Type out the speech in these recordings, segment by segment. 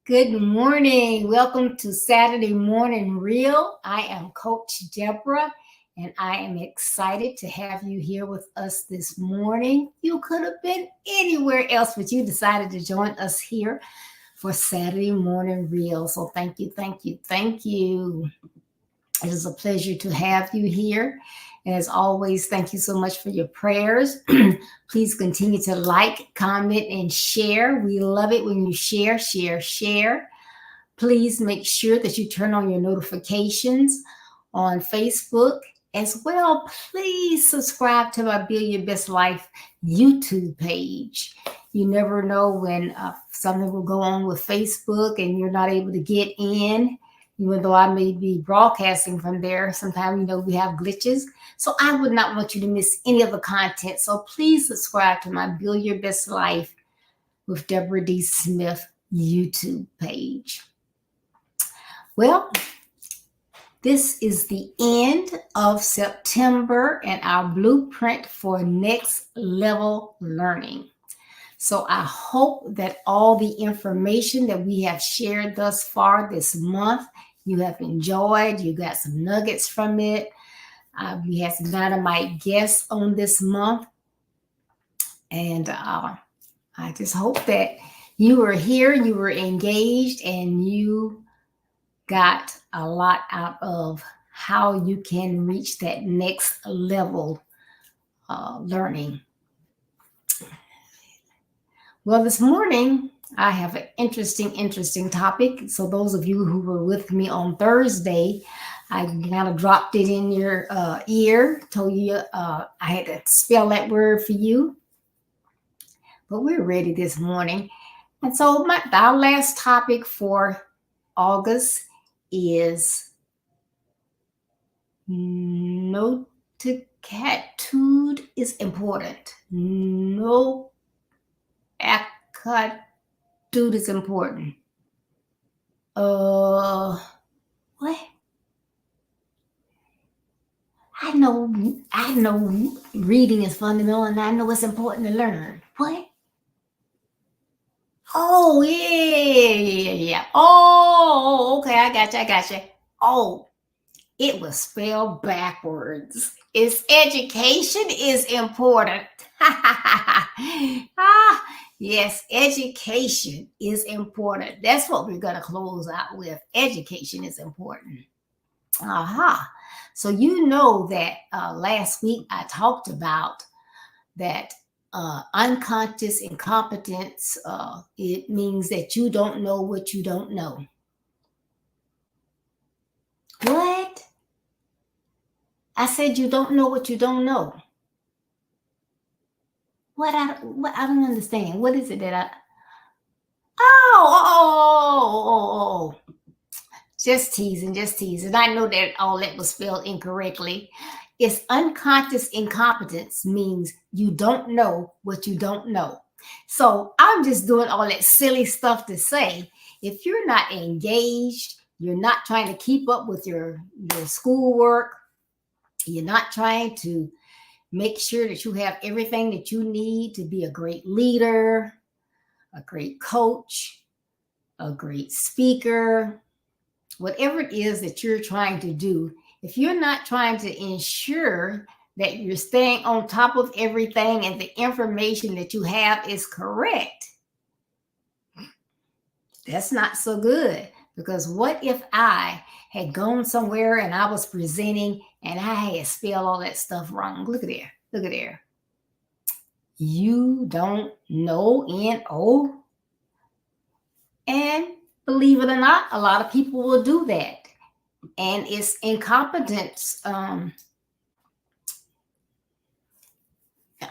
Good morning. Welcome to Saturday Morning Real. I am Coach Deborah, and I am excited to have you here with us this morning. You could have been anywhere else, but you decided to join us here for Saturday Morning Real. So thank you, thank you, thank you. It is a pleasure to have you here. As always, thank you so much for your prayers. Please continue to like, comment, and share. We love it when you share. Please make sure that you turn on your notifications on Facebook as well. Please subscribe to my Build Your Best Life YouTube page. You never know when something will go on with Facebook and you're not able to get in. Even though I may be broadcasting from there, sometimes, we have glitches. So I would not want you to miss any of the content. So please subscribe to my Build Your Best Life with Deborah D. Smith YouTube page. Well, this is the end of September and our blueprint for next level learning. So I hope that all the information that we have shared thus far this month, you have enjoyed. You got some nuggets from it. We had some dynamite guests on this month. And I just hope that you were here, you were engaged, and you got a lot out of how you can reach that next level learning. Well, this morning, I have an interesting topic. So those of you who were with me on Thursday, I kind of dropped it in your ear, told you I had to spell that word for you. But we're ready this morning. And so our last topic for August is Noitacude is important. Noitacude is important. What? I know reading is fundamental and I know it's important to learn. What? Oh, yeah. Oh, okay, I got you. Oh, it was spelled backwards. It's education is important. Yes, education is important. That's what we're going to close out with. Education is important. So you know that last week I talked about that unconscious incompetence. It means that you don't know what you don't know. What? I said you don't know what you don't know. What I don't understand. What is it that Just teasing, just teasing. I know that all that was spelled incorrectly. It's unconscious incompetence, means you don't know what you don't know. So I'm just doing all that silly stuff to say, if you're not engaged, you're not trying to keep up with your schoolwork, you're not trying to make sure that you have everything that you need to be a great leader, a great coach, a great speaker, whatever it is that you're trying to do, if you're not trying to ensure that you're staying on top of everything and the information that you have is correct, that's not so good. Because what if I had gone somewhere and I was presenting and I had spelled all that stuff wrong? Look at there. Look at there. You don't know N-O? And believe it or not, a lot of people will do that. And it's incompetence,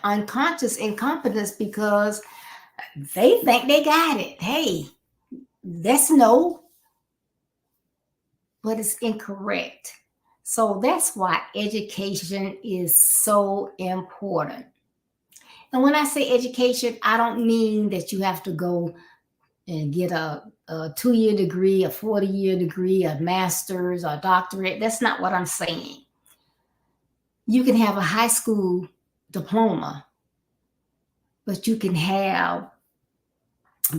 unconscious incompetence, because they think they got it. Hey, that's no, but it's incorrect. So that's why education is so important. And when I say education, I don't mean that you have to go and get a 2-year degree, a 40-year degree, a master's, a doctorate. That's not what I'm saying. You can have a high school diploma, but you can have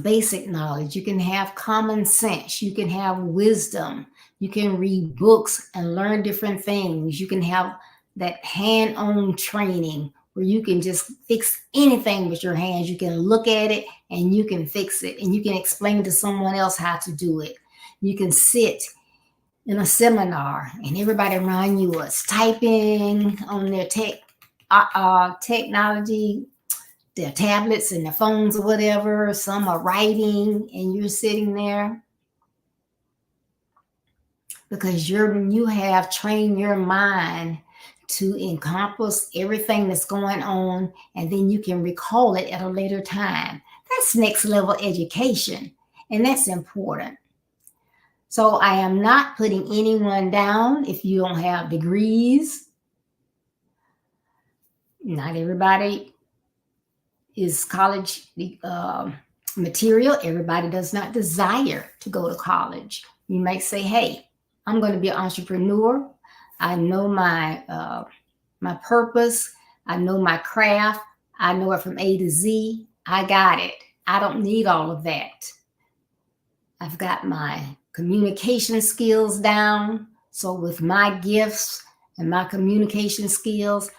basic knowledge. You can have common sense. You can have wisdom. You can read books and learn different things. You can have that hand-on training where you can just fix anything with your hands. You can look at it and you can fix it, and you can explain to someone else how to do it. You can sit in a seminar and everybody around you is typing on their technology, their tablets and their phones or whatever. Some are writing and you're sitting there because you have trained your mind to encompass everything that's going on, and then you can recall it at a later time. That's next level education, and that's important. So I am not putting anyone down if you don't have degrees. Not everybody is college material. Everybody does not desire to go to college. You might say, hey, I'm going to be an entrepreneur. I know my purpose. I know my craft. I know it from A to Z. I got it. I don't need all of that. I've got my communication skills down. So with my gifts and my communication skills,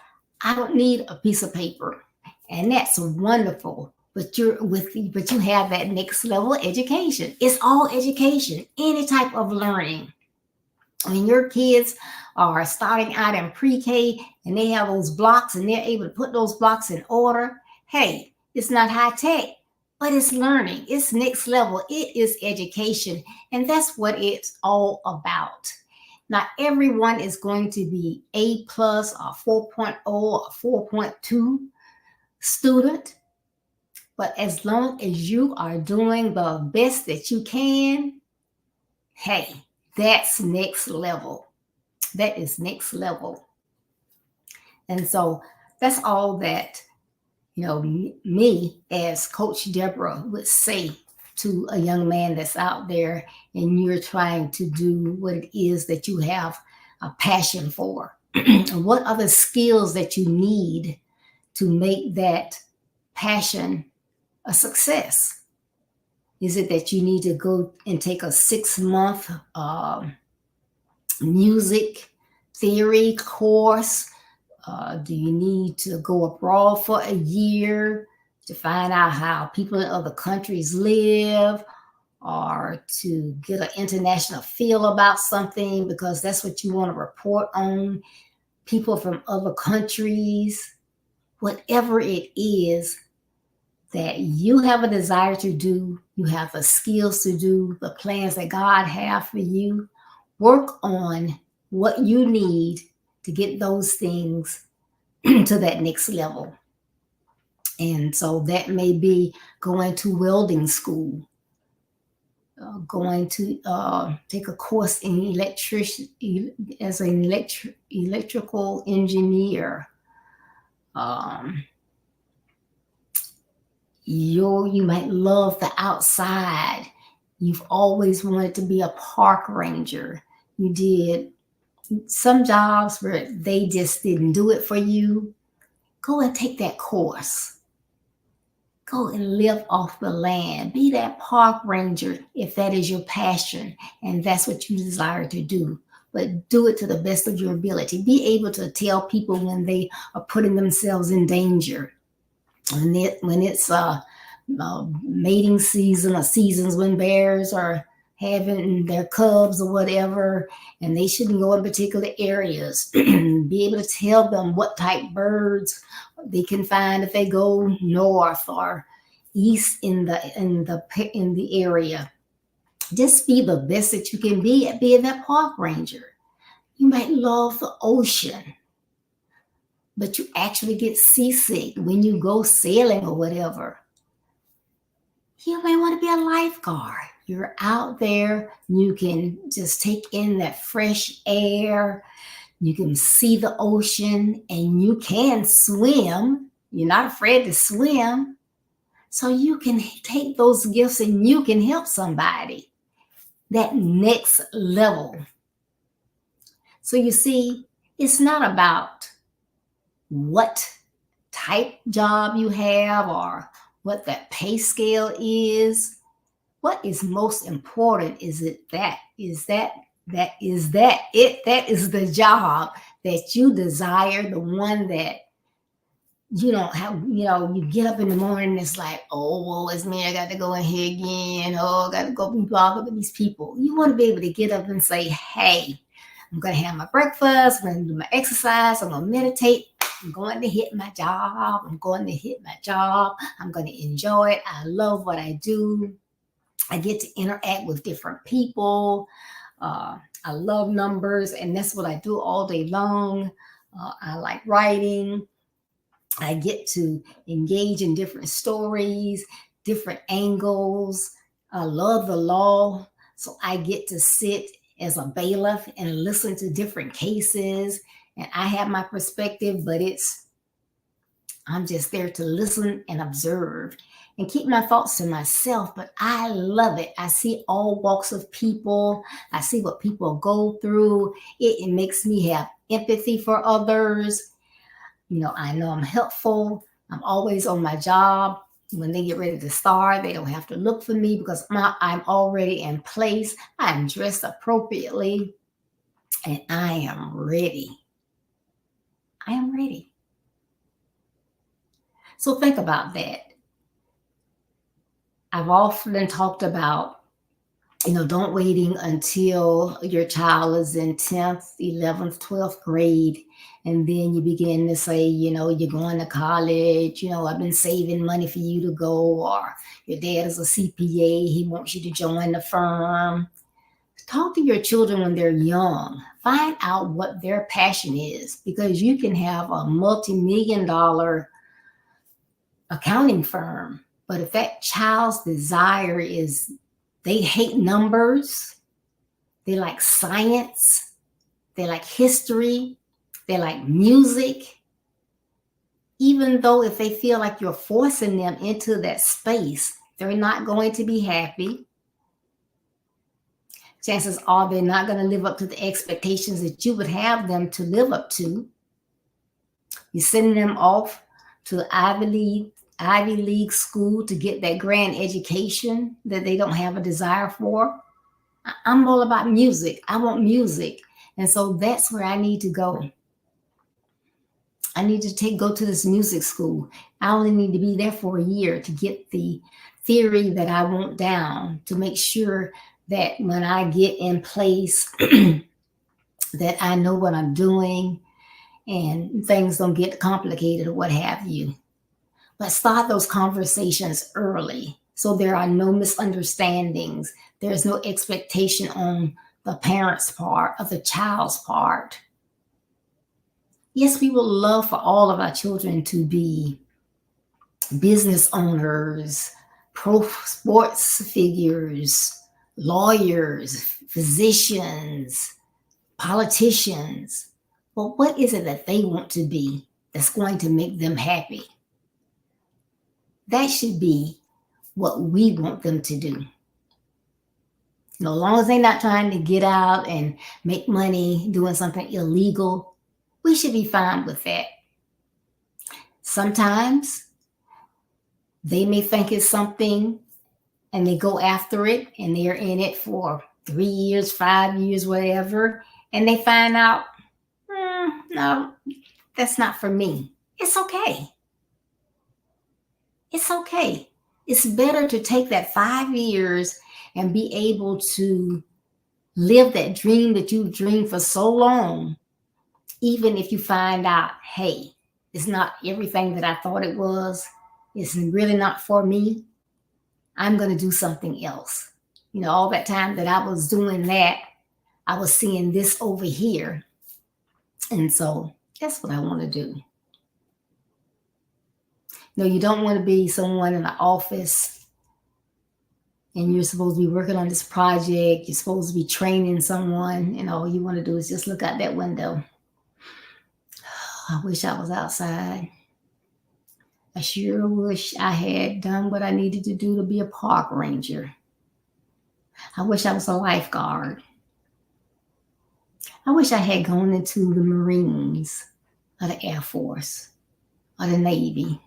I don't need a piece of paper. And that's wonderful. But you have that next level education. It's all education, any type of learning. When your kids are starting out in pre-K and they have those blocks and they're able to put those blocks in order, hey, it's not high tech, but it's learning. It's next level. It is education. And that's what it's all about. Not everyone is going to be A plus or 4.0 or 4.2 student. But as long as you are doing the best that you can, hey, that's next level. That is next level. And so that's all that, me as Coach Deborah would say to a young man that's out there and you're trying to do what it is that you have a passion for. What are the skills that you need to make that passion a success? Is it that you need to go and take a 6-month music theory course? Do you need to go abroad for a year to find out how people in other countries live, or to get an international feel about something because that's what you want to report on, people from other countries? Whatever it is that you have a desire to do, you have the skills to do, the plans that God has for you, work on what you need to get those things to that next level. And so that may be going to welding school. going to take a course in as an electrical engineer. You might love the outside. You've always wanted to be a park ranger. You did some jobs where they just didn't do it for you. Go and take that course. Go and live off the land. Be that park ranger if that is your passion and that's what you desire to do. But do it to the best of your ability. Be able to tell people when they are putting themselves in danger. When it's mating season or seasons when bears are having their cubs or whatever, and they shouldn't go in particular areas. Be able to tell them what type birds they can find if they go north or east in the area. Just be the best that you can be at being that park ranger. You might love the ocean, but you actually get seasick when you go sailing or whatever. You may want to be a lifeguard. You're out there, you can just take in that fresh air, you can see the ocean, and you can swim. You're not afraid to swim. So you can take those gifts and you can help somebody. That next level. So you see, it's not about what type job you have or what that pay scale is. What is most important is that is the job that you desire, the one that you don't have, you get up in the morning and it's like, oh, woe is me, I got to go in here again. Oh, I got to go be bothered with these people. You want to be able to get up and say, hey, I'm going to have my breakfast, I'm going to do my exercise, I'm going to meditate, I'm going to hit my job, I'm going to enjoy it. I love what I do. I get to interact with different people. I love numbers, and that's what I do all day long. I like writing. I get to engage in different stories, different angles. I love the law, so I get to sit as a bailiff and listen to different cases. And I have my perspective, but I'm just there to listen and observe and keep my thoughts to myself. But I love it. I see all walks of people. I see what people go through. It makes me have empathy for others. I know I'm helpful. I'm always on my job. When they get ready to start, they don't have to look for me because I'm already in place. I'm dressed appropriately and I am ready. I am ready. So think about that. I've often talked about, don't waiting until your child is in 10th, 11th, 12th grade. And then you begin to say, you're going to college, I've been saving money for you to go, or your dad is a CPA, he wants you to join the firm. Talk to your children when they're young. Find out what their passion is, because you can have a multi-million-dollar accounting firm, but if that child's desire is they hate numbers, they like science, they like history, they like music, even though if they feel like you're forcing them into that space, they're not going to be happy. Chances are they're not going to live up to the expectations that you would have them to live up to. You're sending them off to Ivy League school to get that grand education that they don't have a desire for. I'm all about music. I want music. And so that's where I need to go. I need to go to this music school. I only need to be there for a year to get the theory that I want down, to make sure that when I get in place that I know what I'm doing and things don't get complicated or what have you. But start those conversations early so there are no misunderstandings. There's no expectation on the parent's part or the child's part. Yes, we would love for all of our children to be business owners, pro sports figures, lawyers, physicians, politicians. Well, what is it that they want to be that's going to make them happy? That should be what we want them to do. As long as they're not trying to get out and make money doing something illegal, we should be fine with that. Sometimes they may think it's something and they go after it and they're in it for 3 years, 5 years, whatever, and they find out, no, that's not for me. It's okay. It's okay. It's better to take that 5 years and be able to live that dream that you've dreamed for so long, even if you find out, hey, it's not everything that I thought it was. It's really not for me. I'm going to do something else. All that time that I was doing that, I was seeing this over here. And so that's what I want to do. You don't want to be someone in the office and you're supposed to be working on this project. You're supposed to be training someone, and all you want to do is just look out that window. I wish I was outside. I sure wish I had done what I needed to do to be a park ranger. I wish I was a lifeguard. I wish I had gone into the Marines or the Air Force or the Navy.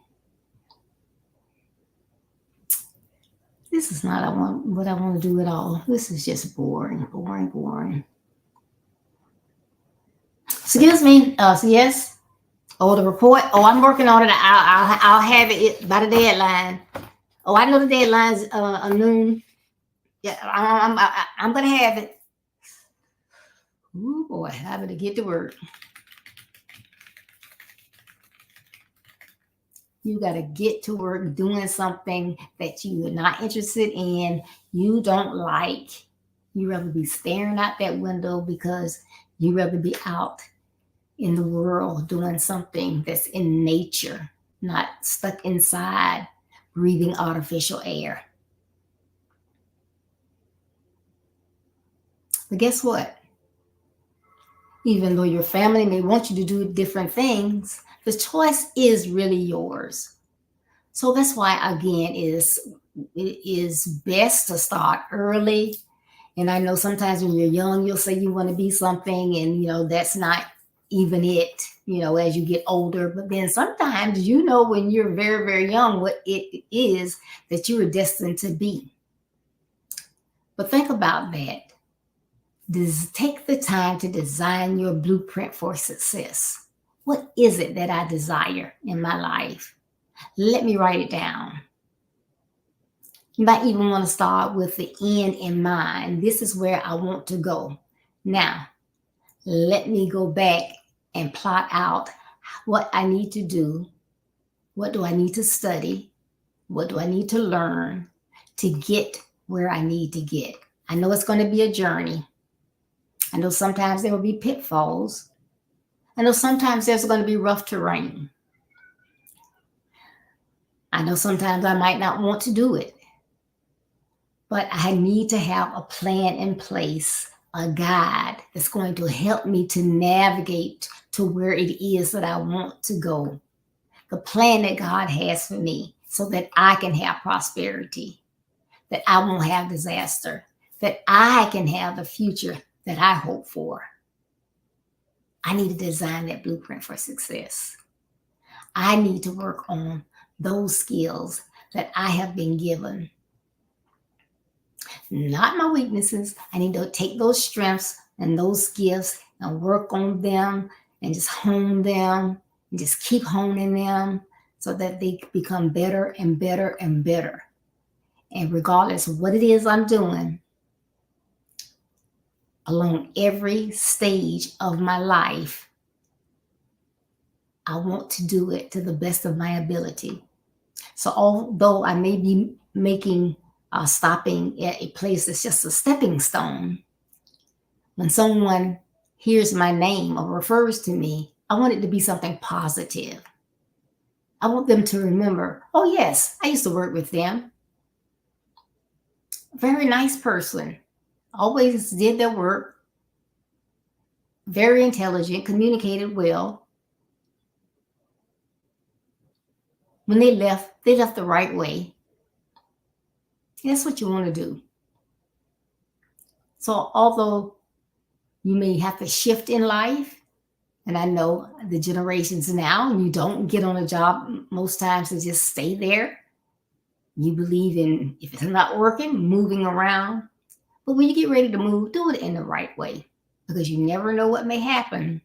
This is not what I want to do at all. This is just boring, boring, boring. Excuse me. So yes. Oh, the report. Oh, I'm working on it. I'll have it by the deadline. Oh, I know the deadline's noon. Yeah, I'm gonna have it. Oh boy, I better get to work. You got to get to work doing something that you're not interested in, you don't like. You rather be staring out that window because you rather be out in the world doing something that's in nature, not stuck inside breathing artificial air. But guess what? Even though your family may want you to do different things, the choice is really yours. So that's why, again, it is best to start early. And I know sometimes when you're young, you'll say you want to be something, and that's not even it, as you get older. But then sometimes, when you're very, very young, what it is that you are destined to be. But think about that. Take the time to design your blueprint for success. What is it that I desire in my life? Let me write it down. You might even want to start with the end in mind. This is where I want to go. Now, let me go back and plot out what I need to do. What do I need to study? What do I need to learn to get where I need to get? I know it's going to be a journey. I know sometimes there will be pitfalls. I know sometimes there's going to be rough terrain. I know sometimes I might not want to do it. But I need to have a plan in place, a guide that's going to help me to navigate to where it is that I want to go. The plan that God has for me so that I can have prosperity, that I won't have disaster, that I can have the future that I hope for. I need to design that blueprint for success. I need to work on those skills that I have been given. Not my weaknesses. I need to take those strengths and those gifts and work on them and just hone them and just keep honing them so that they become better and better and better. And regardless of what it is I'm doing, along every stage of my life, I want to do it to the best of my ability. So although I may be stopping at a place that's just a stepping stone, when someone hears my name or refers to me, I want it to be something positive. I want them to remember, oh yes, I used to work with them. Very nice person. always did their work, very intelligent, communicated well. When they left the right way. That's what you want to do. So although you may have to shift in life, and I know the generations now, you don't get on a job most times to just stay there. You believe in, if it's not working, moving around. But when you get ready to move, do it in the right way, because you never know what may happen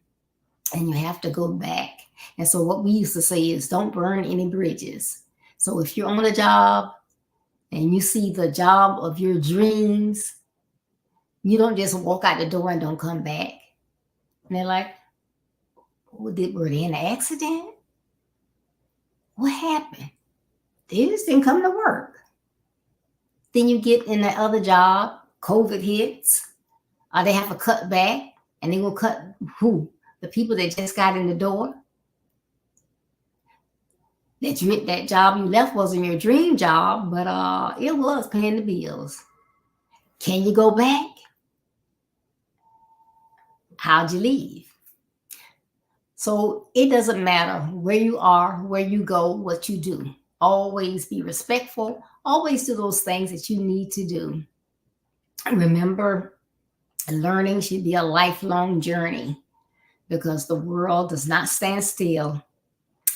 and you have to go back. And so what we used to say is don't burn any bridges. So if you're on a job and you see the job of your dreams, you don't just walk out the door and don't come back. And they're like, were they in an accident? What happened? They just didn't come to work. Then you get in the other job, COVID hits, or they have to cut back, and they will cut who? The people that just got in the door. That job you left wasn't your dream job, but it was paying the bills. Can you go back? How'd you leave? So it doesn't matter where you are, where you go, what you do. Always be respectful. Always do those things that you need to do. Remember, learning should be a lifelong journey, because the world does not stand still.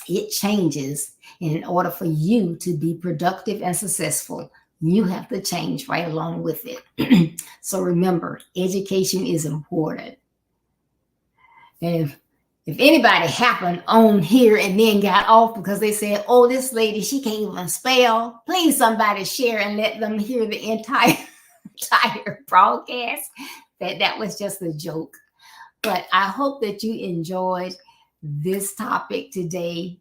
It changes. And in order for you to be productive and successful, you have to change right along with it. So remember, education is important. And if anybody happened on here and then got off because they said, oh, this lady, she can't even spell, please somebody share and let them hear the entire broadcast. That was just a joke. But I hope that you enjoyed this topic today.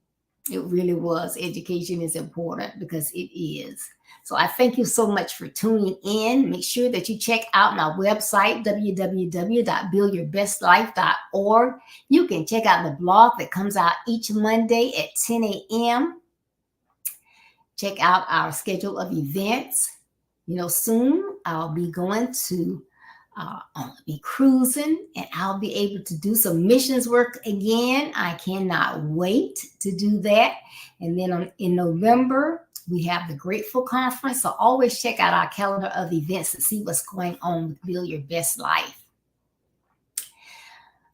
It really was. Education is important, because it is. So I thank you so much for tuning in. Make sure that you check out my website, www.buildyourbestlife.org. You can check out the blog that comes out each Monday at 10 a.m. Check out our schedule of events. Soon I'll be going to I'll be cruising, and I'll be able to do some missions work again. I cannot wait to do that. And then in November, we have the Grateful Conference. So always check out our calendar of events to see what's going on with Build Your Best Life.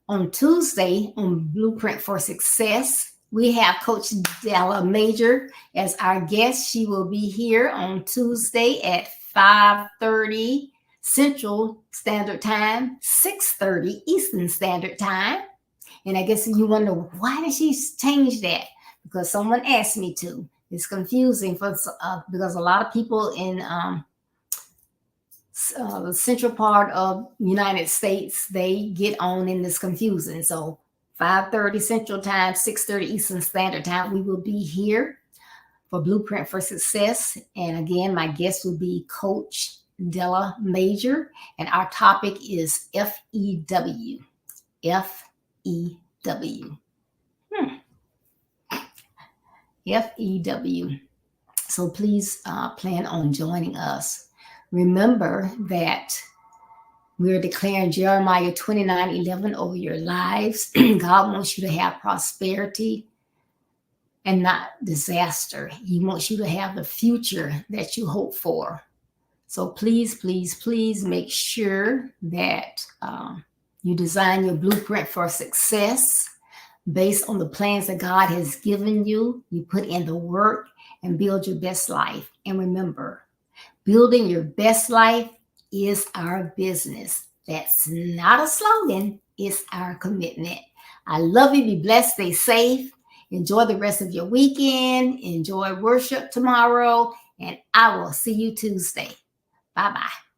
On Tuesday, on Blueprint for Success, we have Coach Della Major as our guest. She will be here on Tuesday at 5:30 Central Standard Time, 6:30 Eastern Standard Time. And I guess you wonder, why did she change that? Because someone asked me to. It's confusing because a lot of people in the central part of the United States, they get on and it's confusing. So 5:30 Central Time, 6:30 Eastern Standard Time, we will be here for Blueprint for Success. And again, my guest will be Coach Della Major, and our topic is FEW. FEW. FEW. So please plan on joining us. Remember that we're declaring Jeremiah 29:11 over your lives. God wants you to have prosperity and not disaster. He wants you to have the future that you hope for. So please, please, please make sure that you design your blueprint for success based on the plans that God has given you. You put in the work and build your best life. And remember, building your best life is our business. That's not a slogan. It's our commitment. I love you. Be blessed. Stay safe. Enjoy the rest of your weekend. Enjoy worship tomorrow. And I will see you Tuesday. Bye-bye.